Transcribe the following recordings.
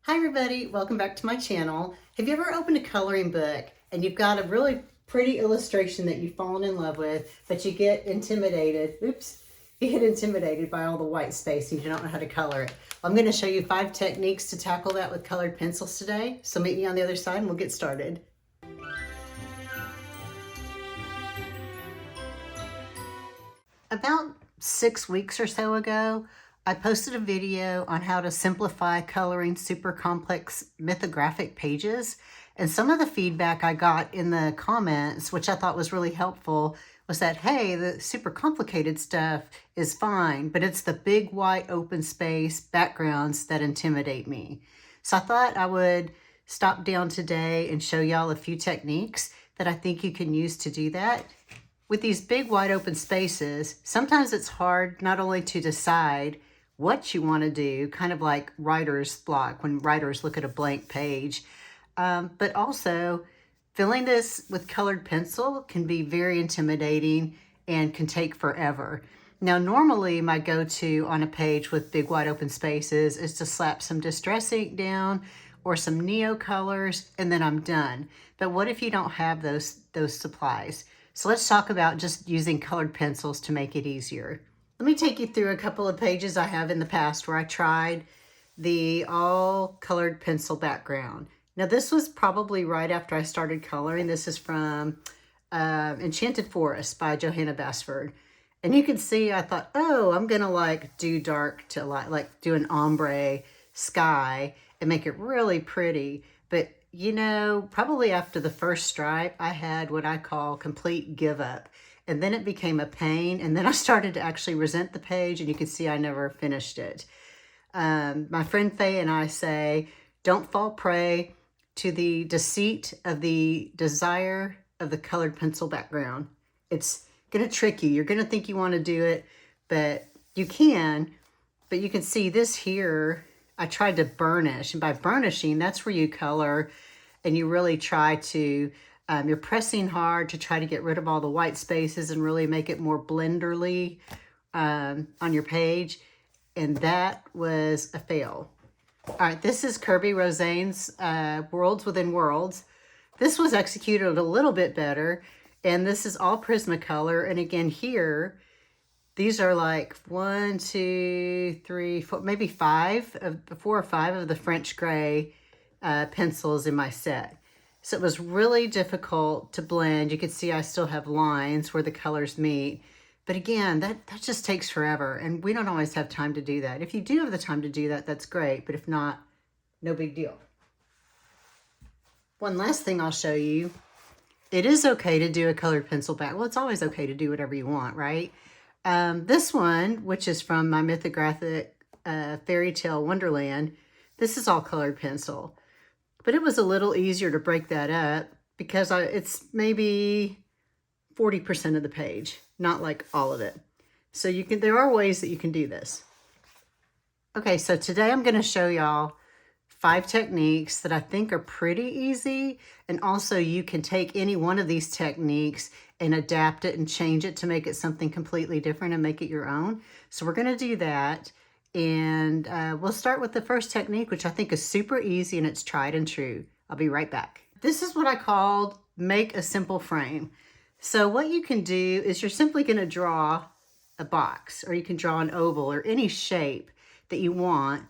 Hi everybody, welcome back to my channel. Have you ever opened a coloring book and you've got a really pretty illustration that you've fallen in love with, but you get intimidated, you get intimidated by all the white space and you don't know how to color it? I'm going to show you 5 techniques to tackle that with colored pencils today. So meet me on the other side and we'll get started. About 6 weeks or so ago, I posted a video on how to simplify coloring super complex mythographic pages. And some of the feedback I got in the comments, which I thought was really helpful, was that, hey, the super complicated stuff is fine, but it's the big white open space backgrounds that intimidate me. So I thought I would stop down today and show y'all a few techniques that I think you can use to do that. With these big wide open spaces, sometimes it's hard not only to decide what you want to do, kind of like writer's block when writers look at a blank page, but also filling this with colored pencil can be very intimidating and can take forever. Now, normally my go-to on a page with big wide open spaces is to slap some distress ink down or some neo colors, and then I'm done. But what if you don't have those supplies? So let's talk about just using colored pencils to make it easier. Let me take you through a couple of pages I have in the past where I tried the all colored pencil background. Now this was probably right after I started coloring. This is from Enchanted Forest by Johanna Basford. And you can see I thought, oh, I'm gonna like do dark to like do an ombre sky and make it really pretty. But you know, probably after the first stripe, I had what I call complete give up. And then it became a pain. And then I started to actually resent the page, and you can see I never finished it. My friend Faye and I say, don't fall prey to the deceit of the desire of the colored pencil background. It's gonna trick you. You're gonna think you wanna do it, but you can. But you can see this here, I tried to burnish, and by burnishing, that's where you color and you really try to, you're pressing hard to try to get rid of all the white spaces and really make it more blenderly on your page. And that was a fail. All right, this is Kirby Rosane's Worlds Within Worlds. This was executed a little bit better, and this is all Prismacolor. And again here, these are like 1, 2, 3, 4, maybe 4 or 5 of the French gray pencils in my set. So it was really difficult to blend. You can see I still have lines where the colors meet. But again, that just takes forever, and we don't always have time to do that. If you do have the time to do that, that's great. But if not, no big deal. One last thing I'll show you. It is okay to do a colored pencil back. Well, it's always okay to do whatever you want, right? This one, which is from my mythographic fairy tale Wonderland, this is all colored pencil. But it was a little easier to break that up because it's maybe 40% of the page, not like all of it. So there are ways that you can do this. Okay, so today I'm going to show y'all 5 techniques that I think are pretty easy, and also you can take any one of these techniques and adapt it and change it to make it something completely different and make it your own. So we're going to do that, and we'll start with the first technique, which I think is super easy and it's tried and true. I'll be right back. This is what I called make a simple frame. So what you can do is you're simply going to draw a box, or you can draw an oval or any shape that you want.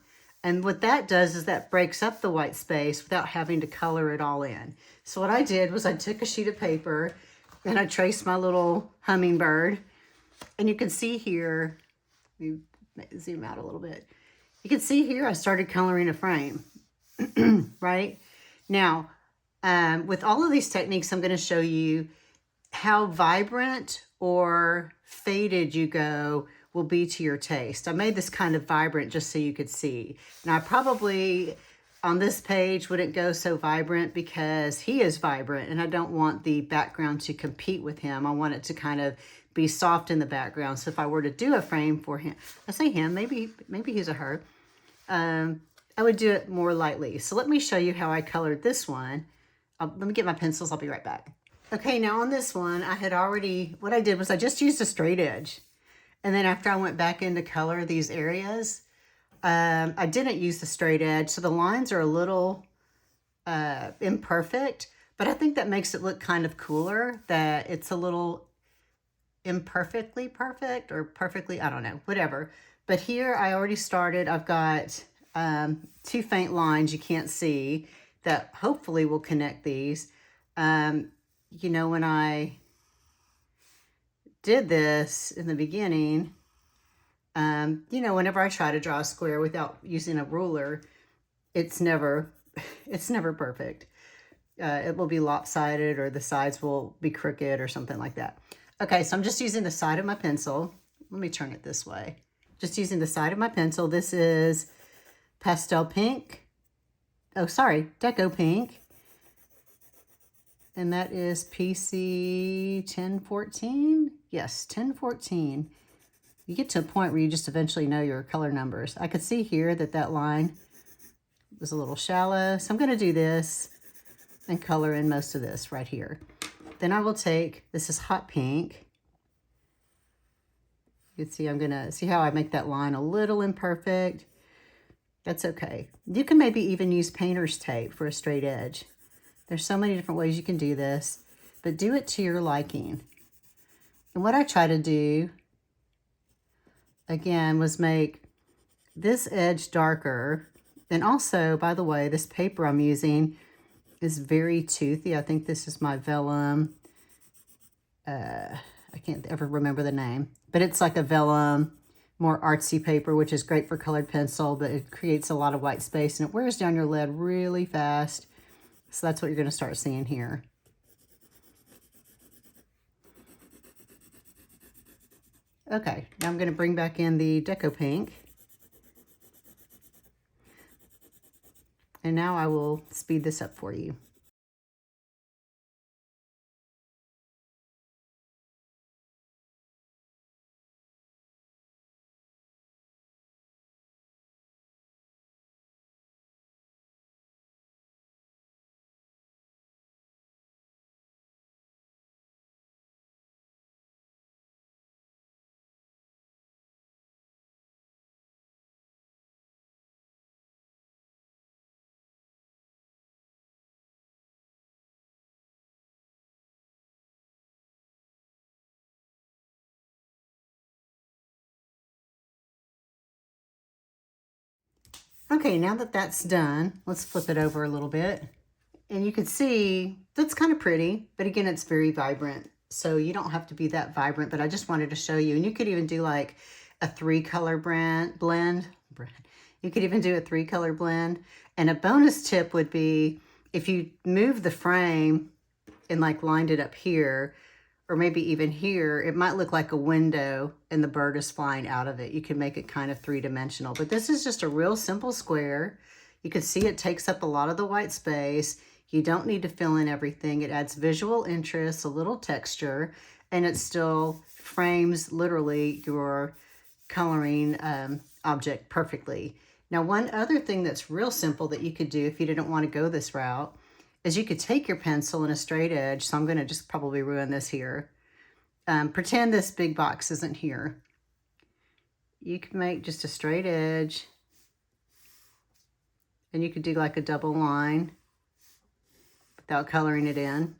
And what that does is that breaks up the white space without having to color it all in. So what I did was I took a sheet of paper and I traced my little hummingbird. And you can see here, let me zoom out a little bit. You can see here I started coloring a frame, right? Now, with all of these techniques, I'm going to show you how vibrant or faded you go will be to your taste. I made this kind of vibrant just so you could see. Now I probably on this page wouldn't go so vibrant because he is vibrant and I don't want the background to compete with him. I want it to kind of be soft in the background. So if I were to do a frame for him, I say him, maybe he's a her, I would do it more lightly. So let me show you how I colored this one. Let me get my pencils, I'll be right back. Okay, now on this one, what I did was I just used a straight edge. And then after I went back in to color these areas, I didn't use the straight edge, so the lines are a little imperfect, but I think that makes it look kind of cooler, that it's a little imperfectly perfect, or perfectly, I don't know, whatever. But here I already started. I've got 2 faint lines you can't see that hopefully will connect these. You know, when I did this in the beginning, you know, whenever I try to draw a square without using a ruler, it's never perfect. It will be lopsided, or the sides will be crooked or something like that. Okay, so I'm just using the side of my pencil. Let me turn it this way. Just using the side of my pencil. This is pastel pink. Oh, sorry, Deco pink. And that is PC 1014. Yes, 1014. You get to a point where you just eventually know your color numbers. I could see here that that line was a little shallow. So I'm going to do this and color in most of this right here. Then I will take, this is hot pink. You can see I'm going to, see how I make that line a little imperfect? That's okay. You can maybe even use painter's tape for a straight edge. There's so many different ways you can do this, but do it to your liking. And what I try to do, again, was make this edge darker. And also, by the way, this paper I'm using is very toothy. I think this is my vellum. I can't ever remember the name, but it's like a vellum, more artsy paper, which is great for colored pencil, but it creates a lot of white space and it wears down your lead really fast. So that's what you're going to start seeing here. Okay, now I'm going to bring back in the Deco pink. And now I will speed this up for you. Okay, now that that's done, let's flip it over a little bit. And you can see that's kind of pretty, but again, it's very vibrant. So you don't have to be that vibrant, but I just wanted to show you. And you could even do like a 3-color blend. You could even do a 3-color blend. And a bonus tip would be if you move the frame and like lined it up here, or maybe even here, it might look like a window and the bird is flying out of it. You can make it kind of 3-dimensional, but this is just a real simple square. You can see it takes up a lot of the white space. You don't need to fill in everything. It adds visual interest, a little texture, and it still frames literally your coloring object perfectly. Now, one other thing that's real simple that you could do if you didn't want to go this route is you could take your pencil in a straight edge. So I'm going to just probably ruin this here. Pretend this big box isn't here. You can make just a straight edge. And you could do like a double line without coloring it in.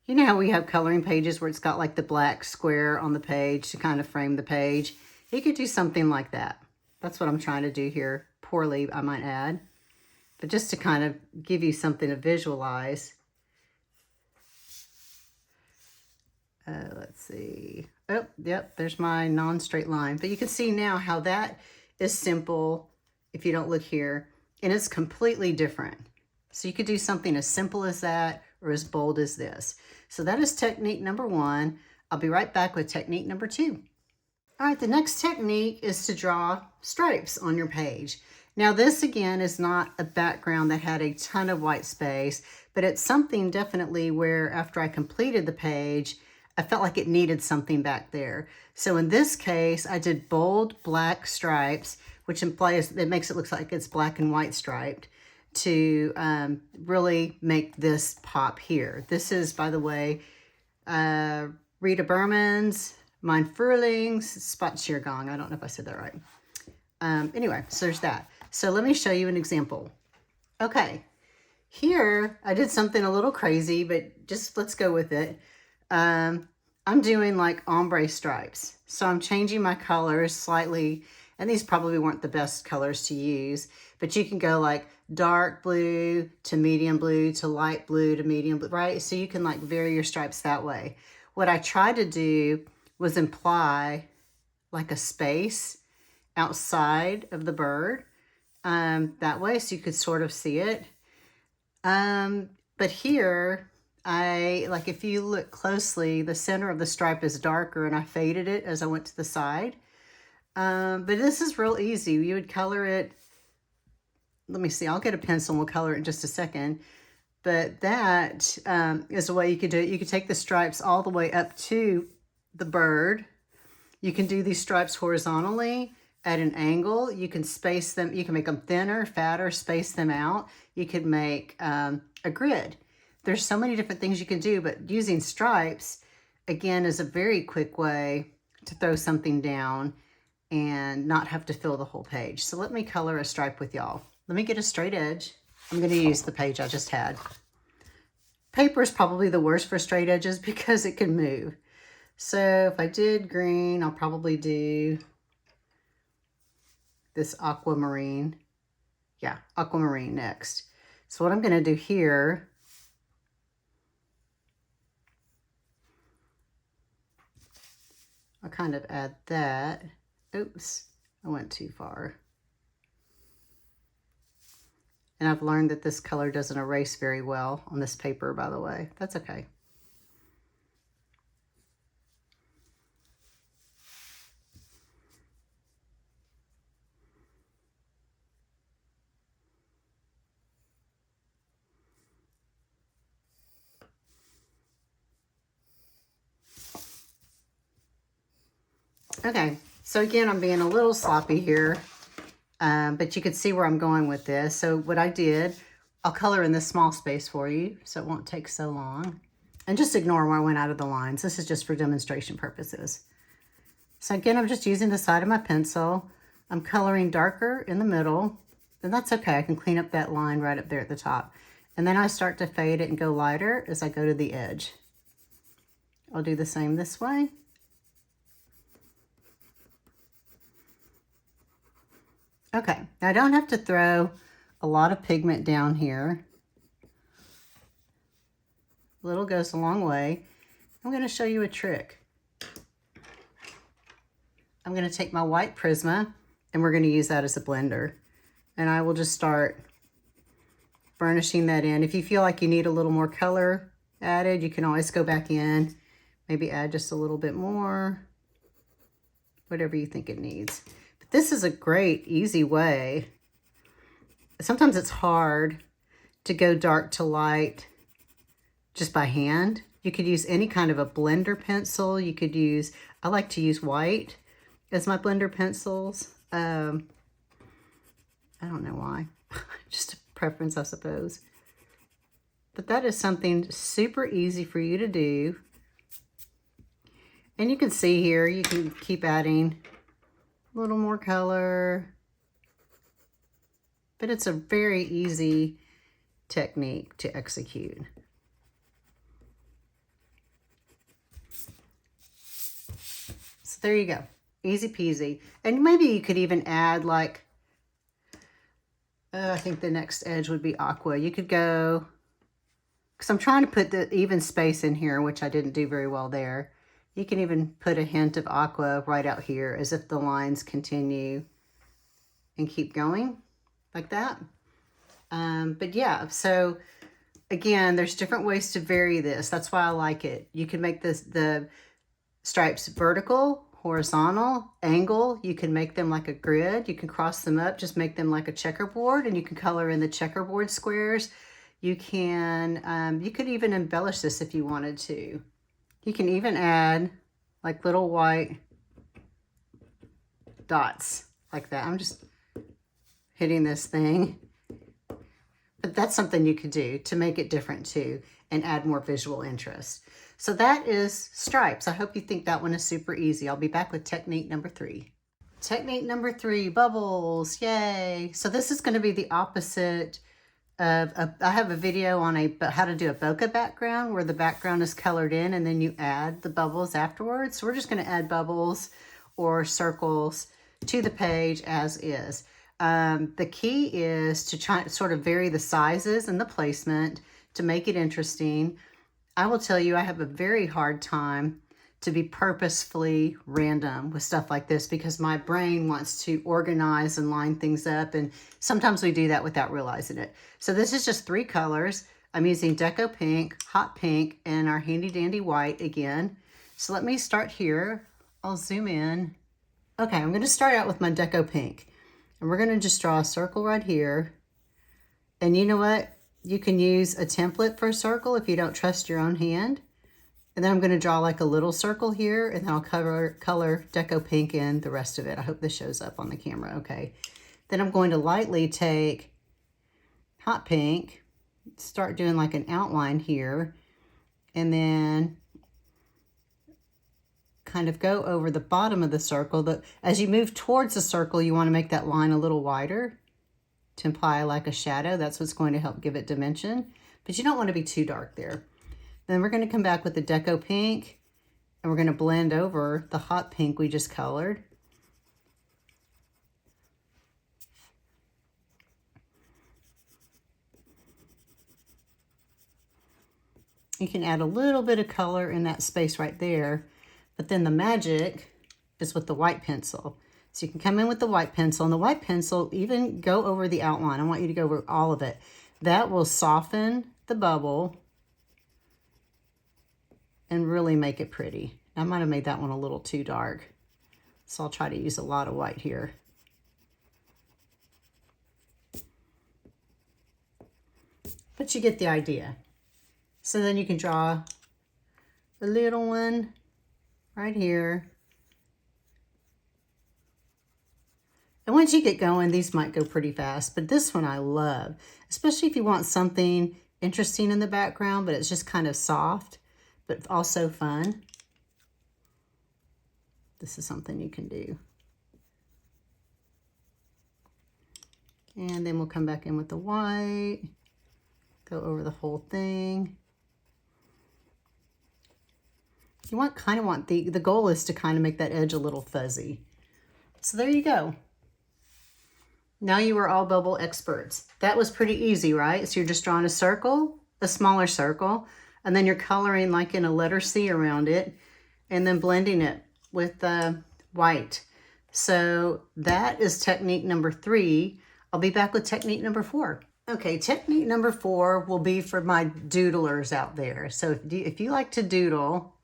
You know how we have coloring pages where it's got like the black square on the page to kind of frame the page? You could do something like that. That's what I'm trying to do here. Poorly, I might add. But just to kind of give you something to visualize. Let's see. Oh, yep, there's my non-straight line. But you can see now how that is simple if you don't look here. And it's completely different. So you could do something as simple as that or as bold as this. So that is technique number 1. I'll be right back with technique number 2. All right, the next technique is to draw stripes on your page. Now this again is not a background that had a ton of white space, but it's something definitely where after I completed the page, I felt like it needed something back there. So in this case, I did bold black stripes, which implies, it makes it look like it's black and white striped to really make this pop here. This is, by the way, Rita Berman's Mein Frühlingsspaziergang. I don't know if I said that right. Anyway, so there's that. So let me show you an example. Okay, here I did something a little crazy, but just let's go with it. I'm doing like ombre stripes. So I'm changing my colors slightly, and these probably weren't the best colors to use, but you can go like dark blue to medium blue to light blue to medium blue, right? So you can like vary your stripes that way. What I tried to do was imply like a space outside of the bird that way, so you could sort of see it. But here, like if you look closely, the center of the stripe is darker, and I faded it as I went to the side. But this is real easy. You would color it. Let me see. I'll get a pencil and we'll color it in just a second. But that is a way you could do it. You could take the stripes all the way up to the bird. You can do these stripes horizontally at an angle. You can space them. You can make them thinner, fatter, space them out. You could make a grid. There's so many different things you can do, but using stripes, again, is a very quick way to throw something down and not have to fill the whole page. So let me color a stripe with y'all. Let me get a straight edge. I'm going to use the page I just had. Paper is probably the worst for straight edges because it can move. So if I did green, I'll probably do this aquamarine. Yeah, aquamarine next. So what I'm going to do here, I'll kind of add that. Oops, I went too far. And I've learned that this color doesn't erase very well on this paper, by the way. That's okay. Okay, so again, I'm being a little sloppy here, but you can see where I'm going with this. So what I did, I'll color in this small space for you so it won't take so long. And just ignore where I went out of the lines. This is just for demonstration purposes. So again, I'm just using the side of my pencil. I'm coloring darker in the middle, and that's okay. I can clean up that line right up there at the top. And then I start to fade it and go lighter as I go to the edge. I'll do the same this way. Okay, now I don't have to throw a lot of pigment down here. A little goes a long way. I'm going to show you a trick. I'm going to take my white Prisma, and we're going to use that as a blender. And I will just start burnishing that in. If you feel like you need a little more color added, you can always go back in, maybe add just a little bit more, whatever you think it needs. This is a great, easy way. Sometimes it's hard to go dark to light just by hand. You could use any kind of a blender pencil. You could use, I like to use white as my blender pencils. I don't know why. Just a preference, I suppose. But that is something super easy for you to do. And you can see here, you can keep adding a little more color, but it's a very easy technique to execute. So there you go, easy peasy. And maybe you could even add like, I think the next edge would be aqua. You could go, because I'm trying to put the even space in here, which I didn't do very well there. You can even put a hint of aqua right out here as if the lines continue and keep going like that. But yeah, so again, there's different ways to vary this. That's why I like it. You can make the stripes vertical, horizontal, angle. You can make them like a grid. You can cross them up, just make them like a checkerboard, and you can color in the checkerboard squares. You can, you could even embellish this if you wanted to. You can even add like little white dots like that. I'm just hitting this thing. But that's something you could do to make it different too and add more visual interest. So that is stripes. I hope you think that one is super easy. I'll be back with technique number 3. Technique number 3, bubbles. Yay. So this is going to be the opposite of, I have a video on how to do a bokeh background where the background is colored in and then you add the bubbles afterwards. So we're just going to add bubbles or circles to the page as is. The key is to try to sort of vary the sizes and the placement to make it interesting. I will tell you, I have a very hard time to be purposefully random with stuff like this because my brain wants to organize and line things up, and sometimes we do that without realizing it. So this is just 3 colors. I'm using Deco Pink, Hot Pink, and our handy dandy white again. So let me start here. I'll zoom in. Okay, I'm going to start out with my Deco Pink, and we're going to just draw a circle right here. And you know what? You can use a template for a circle if you don't trust your own hand. And then I'm going to draw like a little circle here, and then I'll color Deco Pink in the rest of it. I hope this shows up on the camera. Okay. Then I'm going to lightly take Hot Pink, start doing like an outline here, and then kind of go over the bottom of the circle. But as you move towards the circle, you want to make that line a little wider to imply like a shadow. That's what's going to help give it dimension. But you don't want to be too dark there. Then we're going to come back with the Deco Pink, and we're going to blend over the Hot Pink we just colored. You can add a little bit of color in that space right there, but then the magic is with the white pencil. So you can come in with the white pencil, and the white pencil, even go over the outline. I want you to go over all of it. That will soften the bubble and really make it pretty. I might have made that one a little too dark, so I'll try to use a lot of white here. But you get the idea. So then you can draw a little one right here. And once you get going, these might go pretty fast, but this one I love, especially if you want something interesting in the background, but it's just kind of soft, but also fun. This is something you can do. And then we'll come back in with the white, go over the whole thing. You want the goal is to kind of make that edge a little fuzzy. So there you go. Now you are all bubble experts. That was pretty easy, right? So you're just drawing a circle, a smaller circle, and then you're coloring like in a letter C around it, and then blending it with white. So that is technique number 3. I'll be back with technique number 4. Okay, technique number 4 will be for my doodlers out there. So if you like to doodle,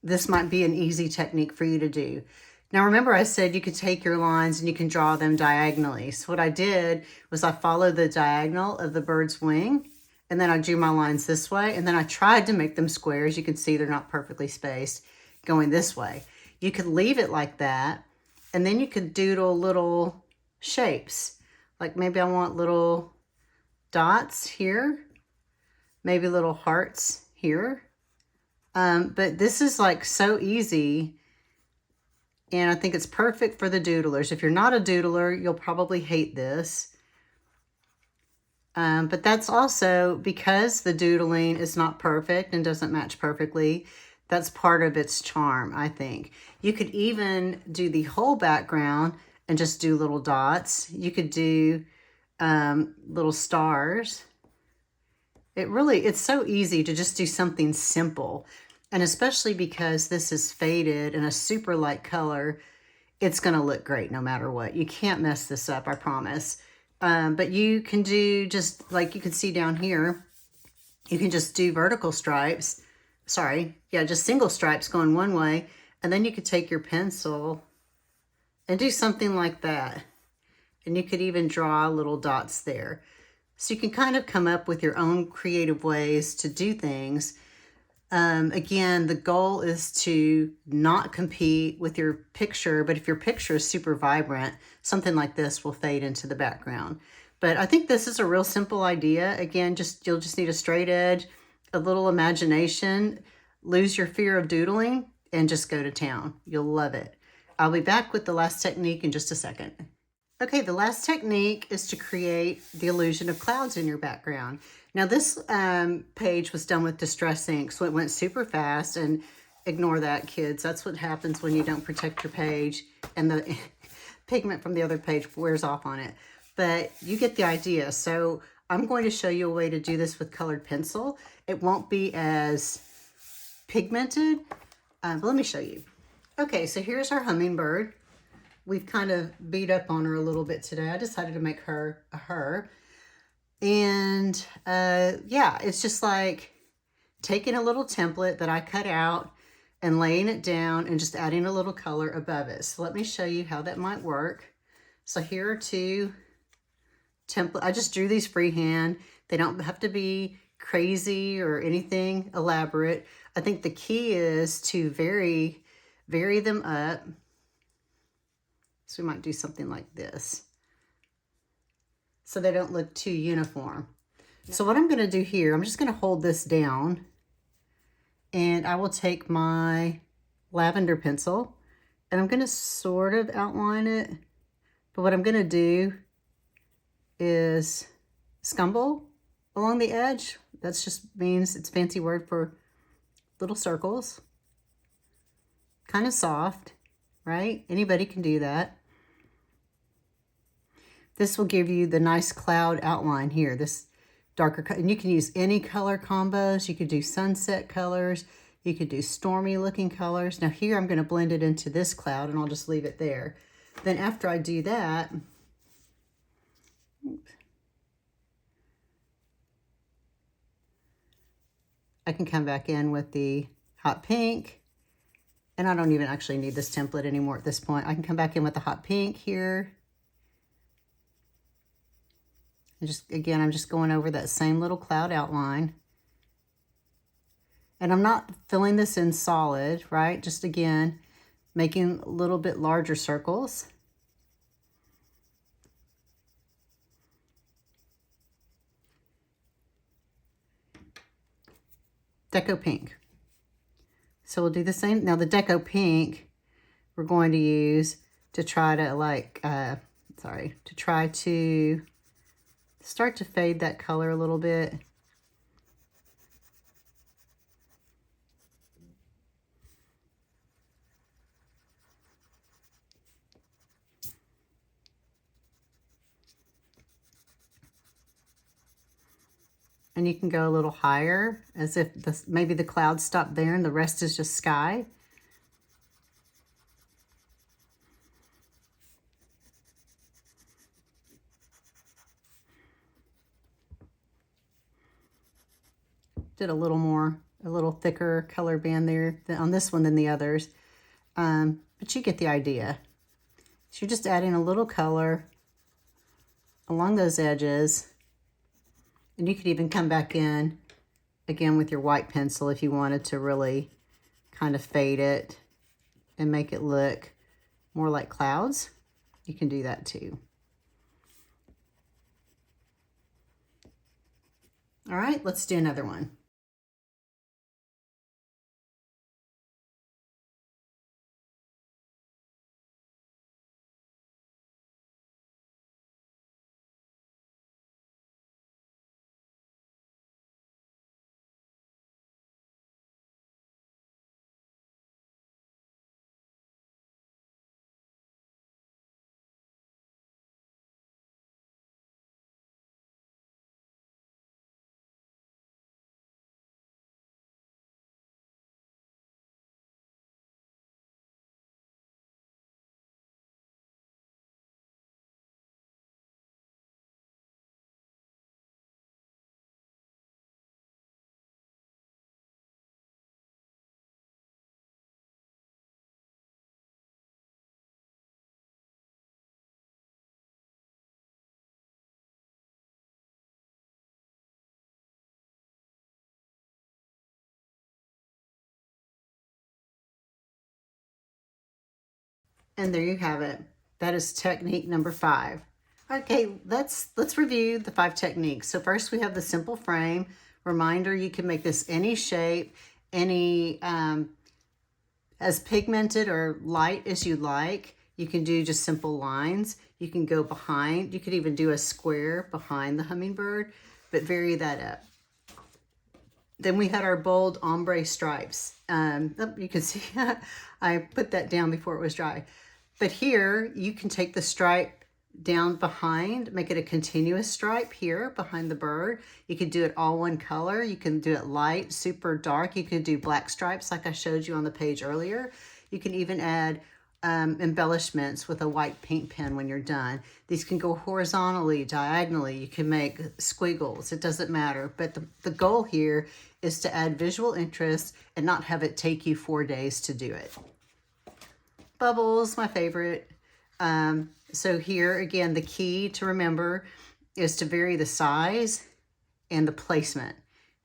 this might be an easy technique for you to do. Now remember I said you could take your lines and you can draw them diagonally. So what I did was I followed the diagonal of the bird's wing, and then I drew my lines this way, and then I tried to make them squares. You can see they're not perfectly spaced going this way. You could leave it like that, and then you could doodle little shapes. Like maybe I want little dots here, maybe little hearts here. But this is like so easy, and I think it's perfect for the doodlers. If you're not a doodler, you'll probably hate this. But that's also because the doodling is not perfect and doesn't match perfectly. That's part of its charm, I think. You could even do the whole background and just do little dots. You could do little stars. It's so easy to just do something simple. And especially because this is faded in a super light color, it's going to look great no matter what. You can't mess this up, I promise. But you can do just like you can see down here, you can just do vertical stripes. Just single stripes going one way. And then you could take your pencil and do something like that. And you could even draw little dots there. So you can kind of come up with your own creative ways to do things. Again, the goal is to not compete with your picture, but if your picture is super vibrant, something like this will fade into the background. But I think this is a real simple idea. Again, you'll just need a straight edge, a little imagination, lose your fear of doodling and just go to town. You'll love it. I'll be back with the last technique in just a second. Okay, the last technique is to create the illusion of clouds in your background. Now this page was done with Distress ink, so it went super fast, and ignore that, kids. That's what happens when you don't protect your page and the pigment from the other page wears off on it. But you get the idea. So I'm going to show you a way to do this with colored pencil. It won't be as pigmented, but let me show you. Okay, so here's our hummingbird. We've kind of beat up on her a little bit today. I decided to make her a her. And yeah, it's just like taking a little template that I cut out and laying it down and just adding a little color above it. So let me show you how that might work. So here are two template. I just drew these freehand. They don't have to be crazy or anything elaborate. I think the key is to vary them up. So we might do something like this, so they don't look too uniform. So what I'm going to do here, I'm just going to hold this down, and I will take my lavender pencil, and I'm going to sort of outline it. But what I'm going to do is scumble along the edge. That just means it's a fancy word for little circles. Kind of soft, right? Anybody can do that. This will give you the nice cloud outline here, this darker, and you can use any color combos. You could do sunset colors. You could do stormy looking colors. Now here I'm going to blend it into this cloud, and I'll just leave it there. Then after I do that, I can come back in with the hot pink, and I don't even actually need this template anymore at this point. I can come back in with the hot pink here. And just, again, I'm just going over that same little cloud outline. And I'm not filling this in solid, right? Just, again, making a little bit larger circles. Deco pink. So we'll do the same. Now the Deco pink we're going to use to try to start to fade that color a little bit. And you can go a little higher, as if maybe the clouds stop there and the rest is just sky. Did a little thicker color band there on this one than the others. But you get the idea. So you're just adding a little color along those edges. And you could even come back in again with your white pencil if you wanted to really kind of fade it and make it look more like clouds. You can do that too. All right, let's do another one. And there you have it. That is technique number 5. Okay, let's review the 5 techniques. So first we have the simple frame. Reminder, you can make this any shape. any as pigmented or light as you like. You can do just simple lines. You can go behind. You could even do a square behind the hummingbird, but vary that up. Then we had our bold ombre stripes. You can see I put that down before it was dry. But here you can take the stripe down behind, make it a continuous stripe here behind the bird. You could do it all one color. You can do it light, super dark. You could do black stripes like I showed you on the page earlier. You can even add embellishments with a white paint pen when you're done. These can go horizontally, diagonally. You can make squiggles. It doesn't matter. But the goal here is to add visual interest and not have it take you 4 days to do it. Bubbles, my favorite. So here, again, the key to remember is to vary the size and the placement.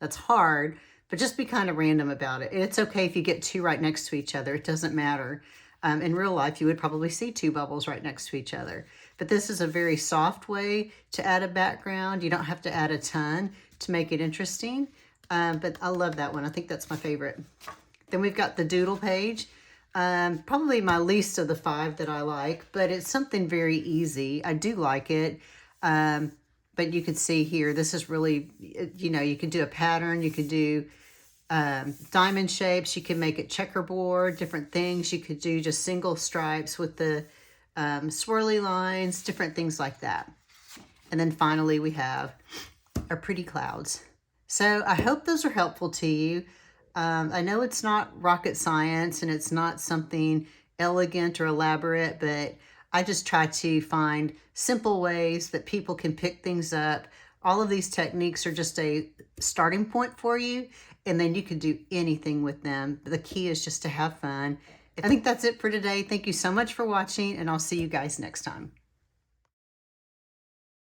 That's hard, but just be kind of random about it. It's okay if you get two right next to each other. It doesn't matter. In real life, you would probably see two bubbles right next to each other. But this is a very soft way to add a background. You don't have to add a ton to make it interesting. But I love that one. I think that's my favorite. Then we've got the doodle page. Probably my least of the 5 that I like, but it's something very easy. I do like it. But you can see here, this is really, you know, you can do a pattern. You can do diamond shapes. You can make it checkerboard, different things. You could do just single stripes with the swirly lines, different things like that. And then finally we have our pretty clouds. So I hope those are helpful to you. I know it's not rocket science and it's not something elegant or elaborate, but I just try to find simple ways that people can pick things up. All of these techniques are just a starting point for you, and then you can do anything with them. The key is just to have fun. I think that's it for today. Thank you so much for watching, and I'll see you guys next time.